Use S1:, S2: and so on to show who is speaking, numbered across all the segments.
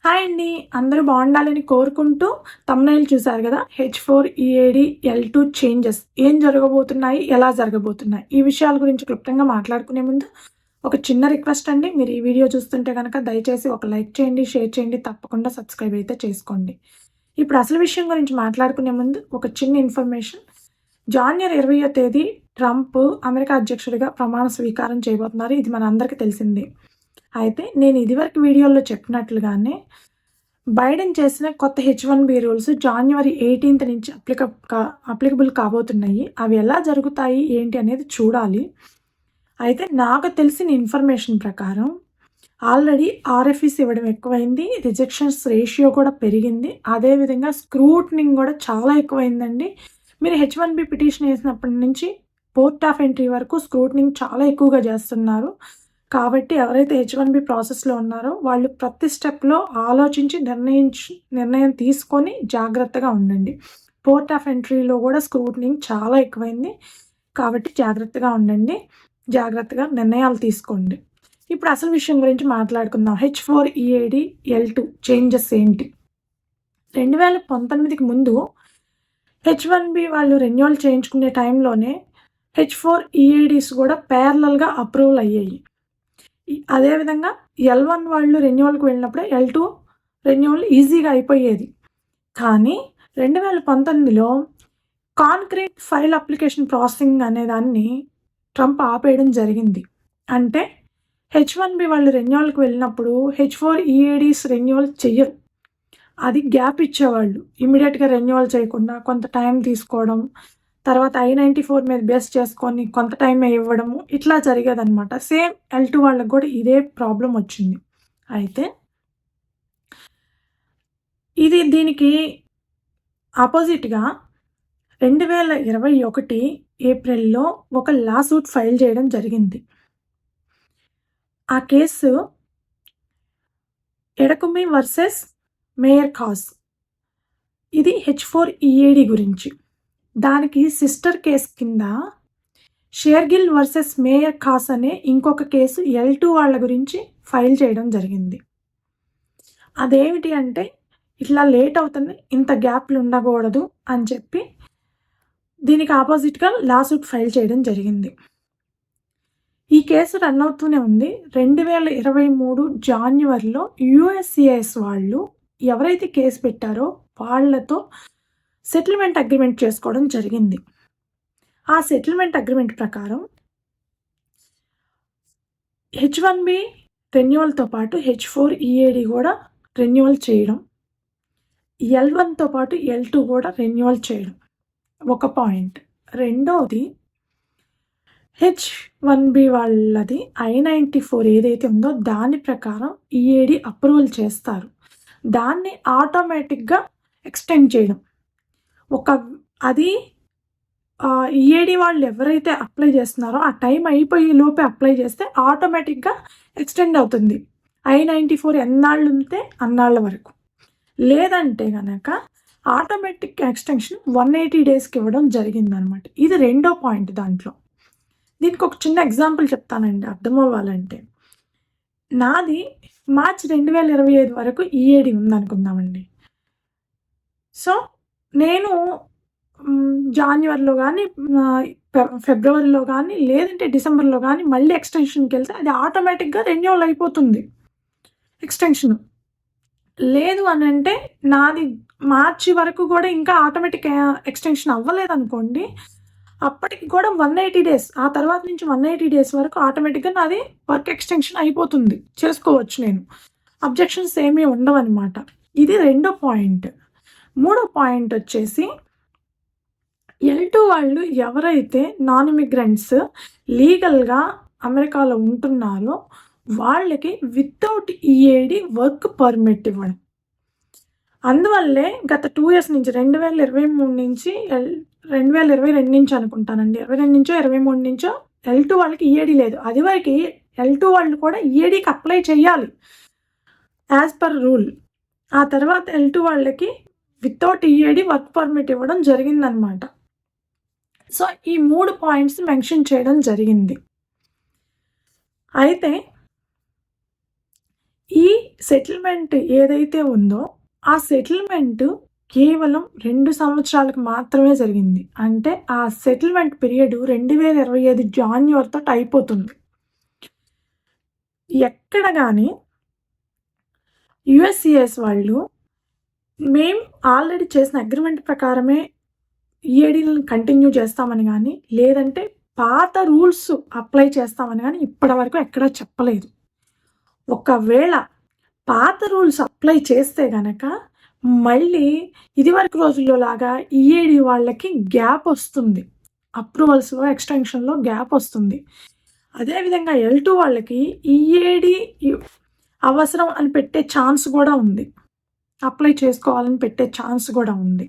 S1: Hi అండి. అందరూ బాగుండాలని కోరుకుంటూ థంబ్‌నెయిల్ చూసారు కదా! H4EAD L2 చేంజెస్ ఏం జరగబోతున్నాయి? ఎలా జరగబోతున్నాయి? ఈ విషయాల గురించి క్లుప్తంగా మాట్లాడుకునే ముందు ఒక చిన్న రిక్వెస్ట్ అండి. మీరు ఈ వీడియో చూస్తుంటే గనక దయచేసి ఒక లైక్ చేయండి, షేర్ చేయండి, తప్పకుండా సబ్స్క్రైబ్ అయితే చేసుకోండి. ఇప్పుడు అసలు విషయం గురించి మాట్లాడుకునే ముందు ఒక చిన్న ఇన్ఫర్మేషన్. జాన్వరి 20వ తేదీ ట్రంప్ అమెరికా అధ్యక్షుడిగా ప్రమాణ స్వీకారం చేయబోతున్నారు. ఇది మనందరికీ తెలిసిందే. అయితే నేను ఇదివరకు వీడియోలో చెప్పినట్లుగానే బైడెన్ చేసిన కొత్త H1B రూల్స్ జాన్వరి 18 నుంచి అప్లికబుల్ కాబోతున్నాయి. అవి ఎలా జరుగుతాయి ఏంటి అనేది చూడాలి. అయితే నాకు తెలిసిన ఇన్ఫర్మేషన్ ప్రకారం ఆల్రెడీ ఆర్ఎఫ్ఈస్ ఇవ్వడం ఎక్కువైంది. రిజెక్షన్స్ రేషియో కూడా పెరిగింది. అదేవిధంగా స్క్రూటనింగ్ కూడా చాలా ఎక్కువైందండి. మీరు H1B పిటిషన్ వేసినప్పటి నుంచి పోర్ట్ ఆఫ్ ఎంట్రీ వరకు స్క్రూటనింగ్ చాలా ఎక్కువగా చేస్తున్నారు. కాబట్టి ఎవరైతే H1B ప్రాసెస్‌లో ఉన్నారో వాళ్ళు ప్రతి స్టెప్‌లో ఆలోచించి నిర్ణయం తీసుకొని జాగ్రత్తగా ఉండండి. పోర్ట్ ఆఫ్ ఎంట్రీలో కూడా స్క్రూటనింగ్ చాలా ఎక్కువైంది. కాబట్టి జాగ్రత్తగా ఉండండి. జాగ్రత్తగా నిర్ణయాలు తీసుకోండి. ఇప్పుడు అసలు విషయం గురించి మాట్లాడుకుందాం. H4EAD L2 చేంజెస్ ఏంటి? 2019కి ముందు H1B వాళ్ళు రెన్యువల్ చేయించుకునే టైంలోనే H4EADs కూడా ప్యారలల్‌గా అప్రూవల్ అయ్యాయి. అదేవిధంగా L1 వాళ్ళు రెన్యువల్‌కి వెళ్ళినప్పుడు L2 రెన్యువల్ ఈజీగా అయిపోయేది. కానీ 2019లో కాంక్రీట్ ఫైల్ అప్లికేషన్ ప్రాసెసింగ్ అనేదాన్ని ట్రంప్ ఆపేయడం జరిగింది. అంటే H1B వాళ్ళు రెన్యువల్‌కి వెళ్ళినప్పుడు H4EADs రెన్యువల్ చెయ్యరు. అది గ్యాప్ ఇచ్చేవాళ్ళు. ఇమ్మీడియేట్‌గా రెన్యువల్ చేయకుండా కొంత టైం తీసుకోవడం, తర్వాత I-94 మీద బేస్ చేసుకొని కొంత టైమే ఇవ్వడము, ఇట్లా జరిగేదనమాట. సేమ్ L2 వాళ్ళకి కూడా ఇదే ప్రాబ్లమ్ వచ్చింది. అయితే దీనికి ఆపోజిట్‌గా 2021 ఏప్రిల్‌లో ఒక లా సూట్ ఫైల్ చేయడం జరిగింది. ఆ కేసు ఎడకుమి వర్సెస్ మేయర్ కాజ్. ఇది H4EAD గురించి. దానికి సిస్టర్ కేస్ కింద షేర్గిల్ వర్సెస్ మేయర్ ఖాస్ అనే ఇంకొక కేసు L2 వాళ్ళ గురించి ఫైల్ చేయడం జరిగింది. అదేమిటి అంటే ఇట్లా లేట్ అవుతుంది, ఇంత గ్యాప్లు ఉండకూడదు అని చెప్పి దీనికి ఆపోజిట్‌గా లాసూట్ ఫైల్ చేయడం జరిగింది. ఈ కేసు రన్ అవుతూనే ఉంది. 2023 జాన్యువరిలో USCIS వాళ్ళు ఎవరైతే కేసు పెట్టారో వాళ్ళతో సెటిల్మెంట్ అగ్రిమెంట్ చేసుకోవడం జరిగింది. ఆ సెటిల్మెంట్ అగ్రిమెంట్ ప్రకారం H1B రెన్యువల్‌తో పాటు H4EAD కూడా రెన్యువల్ చేయడం, L1తో పాటు L2 కూడా రెన్యువల్ చేయడం ఒక పాయింట్. రెండోది H1B వాళ్ళది I-94 ఏదైతే ఉందో దాని ప్రకారం EAD అప్రూవల్ చేస్తారు. దాన్ని ఆటోమేటిక్‌గా ఎక్స్టెండ్ చేయడం. అది EAD వాళ్ళు ఎవరైతే అప్లై చేస్తున్నారో ఆ టైం అయిపోయే లోపే అప్లై చేస్తే ఆటోమేటిక్‌గా ఎక్స్టెండ్ అవుతుంది. I-94 ఎన్నాళ్ళు ఉంటే అన్నాళ్ళ వరకు. లేదంటే గనక ఆటోమేటిక్ ఎక్స్టెన్షన్ 180 డేస్‌కి ఇవ్వడం జరిగిందనమాట. ఇది రెండో పాయింట్ దాంట్లో. దీనికి ఒక చిన్న ఎగ్జాంపుల్ చెప్తానండి అర్థమవ్వాలంటే. నాది మార్చ్ 2025 వరకు EAD ఉందనుకుందామండి. సో, నేను జాన్యువరిలో కానీ ఫిబ్రవరిలో కానీ లేదంటే డిసెంబర్లో కానీ మళ్ళీ ఎక్స్టెన్షన్కి వెళ్తే అది ఆటోమేటిక్గా రెన్యువల్ అయిపోతుంది ఎక్స్టెన్షన్. లేదు అని అంటే నాది మార్చి వరకు కూడా ఇంకా ఆటోమేటిక్ ఎక్స్టెన్షన్ అవ్వలేదనుకోండి, అప్పటికి కూడా 180 డేస్, ఆ తర్వాత నుంచి 180 డేస్ వరకు ఆటోమేటిక్గా నాది వర్క్ ఎక్స్టెన్షన్ అయిపోతుంది, చేసుకోవచ్చు నేను. అబ్జెక్షన్స్ ఏమీ ఉండవన్నమాట. ఇది రెండో పాయింట్. మూడో పాయింట్ వచ్చేసి L2 వాళ్ళు ఎవరైతే నాన్ ఇమిగ్రెంట్స్ లీగల్‌గా అమెరికాలో ఉంటున్నారో వాళ్ళకి వితౌట్ EAD వర్క్ పర్మిట్ ఇవ్వడం. అందువల్లే గత 2 ఇయర్స్ నుంచి 2023 నుంచి 2022 నుంచి అనుకుంటానండి. 22 నుంచో 23 నుంచో L2 వాళ్ళకి EAD లేదు. అదివరకి L2 వాళ్ళు కూడా EADకి అప్లై చేయాలి యాజ్ పర్ రూల్. ఆ తర్వాత L2 వాళ్ళకి వితౌట్ EAD వర్క్ పర్మిట్ ఇవ్వడం జరిగిందనమాట. సో, ఈ 3 పాయింట్స్ మెన్షన్ చేయడం జరిగింది. అయితే ఈ సెటిల్మెంట్ ఏదైతే ఉందో ఆ సెటిల్మెంట్ కేవలం 2 సంవత్సరాలకు మాత్రమే జరిగింది. అంటే ఆ సెటిల్మెంట్ పీరియడ్ 2025 జాన్యువరితో అయిపోతుంది. ఎక్కడ కానీ యుఎస్సిఎస్ వాళ్ళు మేము ఆల్రెడీ చేసిన అగ్రిమెంట్ ప్రకారమే ఈఏడీలను కంటిన్యూ చేస్తామని కానీ, లేదంటే పాత రూల్స్ అప్లై చేస్తామని కానీ ఇప్పటివరకు ఎక్కడా చెప్పలేదు. ఒకవేళ పాత రూల్స్ అప్లై చేస్తే గనక మళ్ళీ ఇదివరకు రోజుల్లో లాగా ఈఏడి వాళ్ళకి గ్యాప్ వస్తుంది. అప్రూవల్స్లో ఎక్స్టెన్షన్లో గ్యాప్ వస్తుంది. అదేవిధంగా L2 వాళ్ళకి ఈఏడి అవసరం అని పెట్టే ఛాన్స్ కూడా ఉంది. అప్లై చేసుకోవాలని పెట్టే ఛాన్స్ కూడా ఉంది.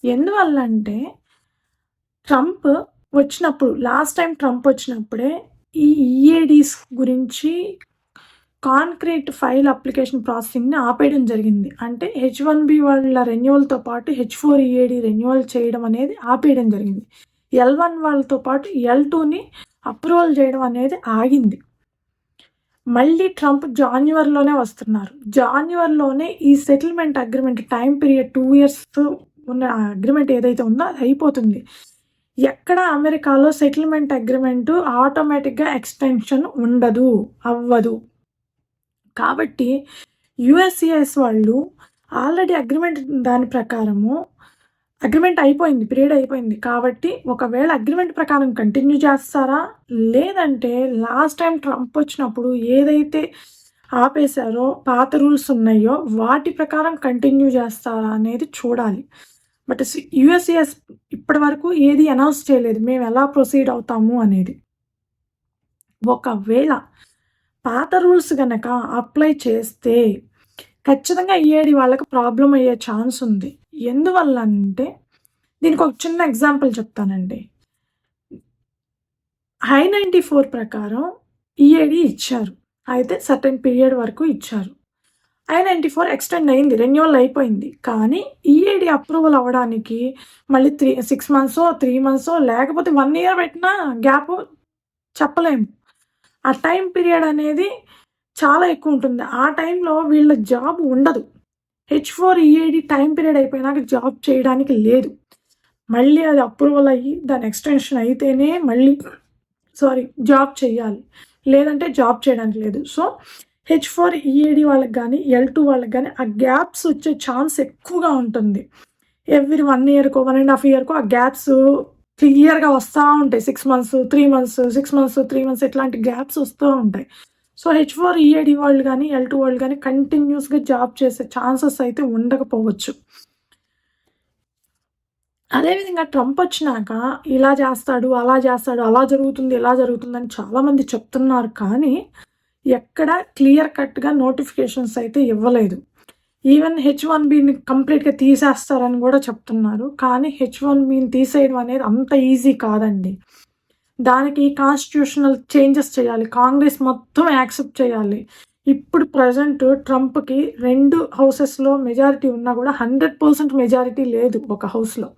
S1: ఎందువల్ల అంటే ట్రంప్ వచ్చినప్పుడు లాస్ట్ టైం ట్రంప్ వచ్చినప్పుడే ఈ ఈఏడీస్ గురించి కాంక్రీట్ ఫైల్ అప్లికేషన్ ప్రాసెసింగ్ని ఆపేయడం జరిగింది. అంటే H1B వాళ్ళ రెన్యువల్తో పాటు H4 ఈఏడి రెన్యువల్ చేయడం అనేది ఆపేయడం జరిగింది. L1 వాళ్ళతో పాటు L2ని అప్రూవల్ చేయడం అనేది ఆగింది. మళ్ళీ ట్రంప్ జాన్యువరిలోనే వస్తున్నారు. జాన్యువరిలోనే ఈ settlement agreement time period 2 years ఉన్న అగ్రిమెంట్ ఏదైతే ఉందో అది అయిపోతుంది. ఎక్కడ అమెరికాలో సెటిల్మెంట్ అగ్రిమెంట్ ఆటోమేటిక్గా ఎక్స్టెన్షన్ ఉండదు, అవ్వదు. కాబట్టి యుఎస్సిఎస్ వాళ్ళు ఆల్రెడీ అగ్రిమెంట్ దాని ప్రకారము అగ్రిమెంట్ అయిపోయింది, పీరియడ్ అయిపోయింది. కాబట్టి ఒకవేళ అగ్రిమెంట్ ప్రకారం కంటిన్యూ చేస్తారా, లేదంటే లాస్ట్ టైం ట్రంప్ వచ్చినప్పుడు ఏదైతే ఆపేశారో పాత రూల్స్ ఉన్నాయో వాటి ప్రకారం కంటిన్యూ చేస్తారా అనేది చూడాలి. బట్ యుఎస్సిఎస్ ఇప్పటి వరకు ఏది అనౌన్స్ చేయలేదు మేము ఎలా ప్రొసీడ్ అవుతాము అనేది. ఒకవేళ పాత రూల్స్ కనుక అప్లై చేస్తే ఖచ్చితంగా ఈఏడి వాళ్ళకి ప్రాబ్లం అయ్యే ఛాన్స్ ఉంది. ఎందువల్ల అంటే దీనికి ఒక చిన్న ఎగ్జాంపుల్ చెప్తానండి. I-94 ప్రకారం ఈఏడి ఇచ్చారు, అయితే సర్టెన్ పీరియడ్ వరకు ఇచ్చారు. I-94 ఎక్స్టెండ్ అయింది, రెన్యువల్ అయిపోయింది. కానీ ఈఏడి అప్రూవల్ అవ్వడానికి మళ్ళీ 6 months 3 months లేకపోతే 1 year పెట్టినా గ్యాప్ చెప్పలేము. ఆ టైం పీరియడ్ అనేది చాలా ఎక్కువ ఉంటుంది. ఆ టైంలో వీళ్ళ జాబ్ ఉండదు. H4 ఈఏడి టైం పీరియడ్ అయిపోయినాక జాబ్ చేయడానికి లేదు. మళ్ళీ అది అప్రూవల్ అయ్యి దాని ఎక్స్టెన్షన్ అయితేనే మళ్ళీ జాబ్ చేయాలి, లేదంటే జాబ్ చేయడానికి లేదు. సో H4 ఈఏడి వాళ్ళకి కానీ L2 వాళ్ళకి కానీ ఆ గ్యాప్స్ వచ్చే ఛాన్స్ ఎక్కువగా ఉంటుంది. ఎవ్రీ 1 yearకో 1.5 yearకో ఆ గ్యాప్స్ క్లియర్గా వస్తూ ఉంటాయి. 6 months 3 months 6 months 3 months ఇట్లాంటి గ్యాప్స్ వస్తూ ఉంటాయి. సో H4 ఈఏడి వాళ్ళు కానీ L2 వాళ్ళు కానీ కంటిన్యూస్గా జాబ్ చేసే ఛాన్సెస్ అయితే ఉండకపోవచ్చు. అదేవిధంగా ట్రంప్ వచ్చినాక ఇలా చేస్తాడు, అలా చేస్తాడు, అలా జరుగుతుంది, ఇలా జరుగుతుందని చాలామంది చెప్తున్నారు. కానీ ఎక్కడ క్లియర్ కట్గా నోటిఫికేషన్స్ అయితే ఇవ్వలేదు. ఈవెన్ H1Bని కంప్లీట్గా తీసేస్తారని కూడా చెప్తున్నారు. కానీ H1Bని తీసేయడం అనేది అంత ఈజీ కాదండి. దానికి కాన్స్టిట్యూషనల్ చేంజెస్ చేయాలి, కాంగ్రెస్ మొత్తం యాక్సెప్ట్ చేయాలి. ఇప్పుడు ప్రజెంట్ ట్రంప్కి 2 హౌసెస్లో మెజారిటీ ఉన్నా కూడా 100% మెజారిటీ లేదు ఒక హౌస్లో.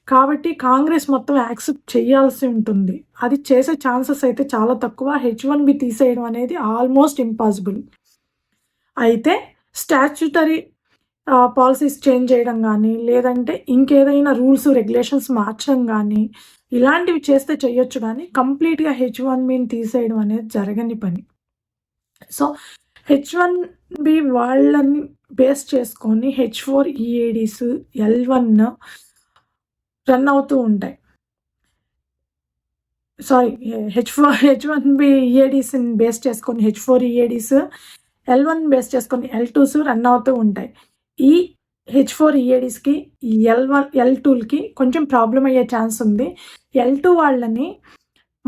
S1: కాబట్టి కాంగ్రెస్ మొత్తం యాక్సెప్ట్ చేయాల్సి ఉంటుంది. అది చేసే ఛాన్సెస్ అయితే చాలా తక్కువ. H1B తీసేయడం అనేది ఆల్మోస్ట్ ఇంపాసిబుల్. అయితే స్టాచ్యుటరీ పాలసీస్ చేంజ్ చేయడం కానీ, లేదంటే ఇంకేదైనా రూల్స్ రెగ్యులేషన్స్ మార్చడం కానీ ఇలాంటివి చేస్తే చేయొచ్చు. కానీ కంప్లీట్గా H1Bని తీసేయడం అనేది జరగని పని. సో H1B వాళ్ళని బేస్ చేసుకొని H4 ఈఏడీస్ L1 రన్ అవుతూ ఉంటాయి. H1B ఈఏడీస్ని బేస్ చేసుకొని H4 ఈఏడీస్, L1 బేస్ చేసుకొని L2s రన్ అవుతూ ఉంటాయి. ఈ H4 ఈఏడీస్కి L2లకి కొంచెం ప్రాబ్లం అయ్యే ఛాన్స్ ఉంది. L2 వాళ్ళని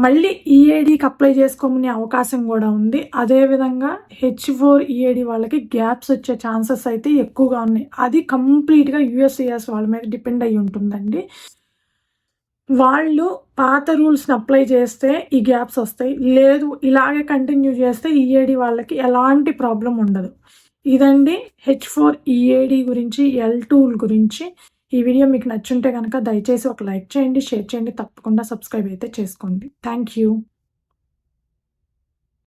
S1: మళ్ళీ ఈఏడీకి అప్లై చేసుకోమనే అవకాశం కూడా ఉంది. అదేవిధంగా H4 ఈఏడి వాళ్ళకి గ్యాప్స్ వచ్చే ఛాన్సెస్ అయితే ఎక్కువగా ఉన్నాయి. అది కంప్లీట్గా యుఎస్సిఎస్ వాళ్ళ మీద డిపెండ్ అయ్యి ఉంటుందండి. వాళ్ళు పాత రూల్స్ని అప్లై చేస్తే ఈ గ్యాప్స్ వస్తాయి, లేదు ఇలాగే కంటిన్యూ చేస్తే ఈఏడి వాళ్ళకి ఎలాంటి ప్రాబ్లం ఉండదు. ఇదండి H4 ఈఏడి గురించి, L2 గురించి. ఈ వీడియో మీకు నచ్చుంటే కనుక దయచేసి ఒక లైక్ చేయండి, షేర్ చేయండి, తప్పకుండా సబ్స్క్రైబ్ అయితే చేసుకోండి. Thank you.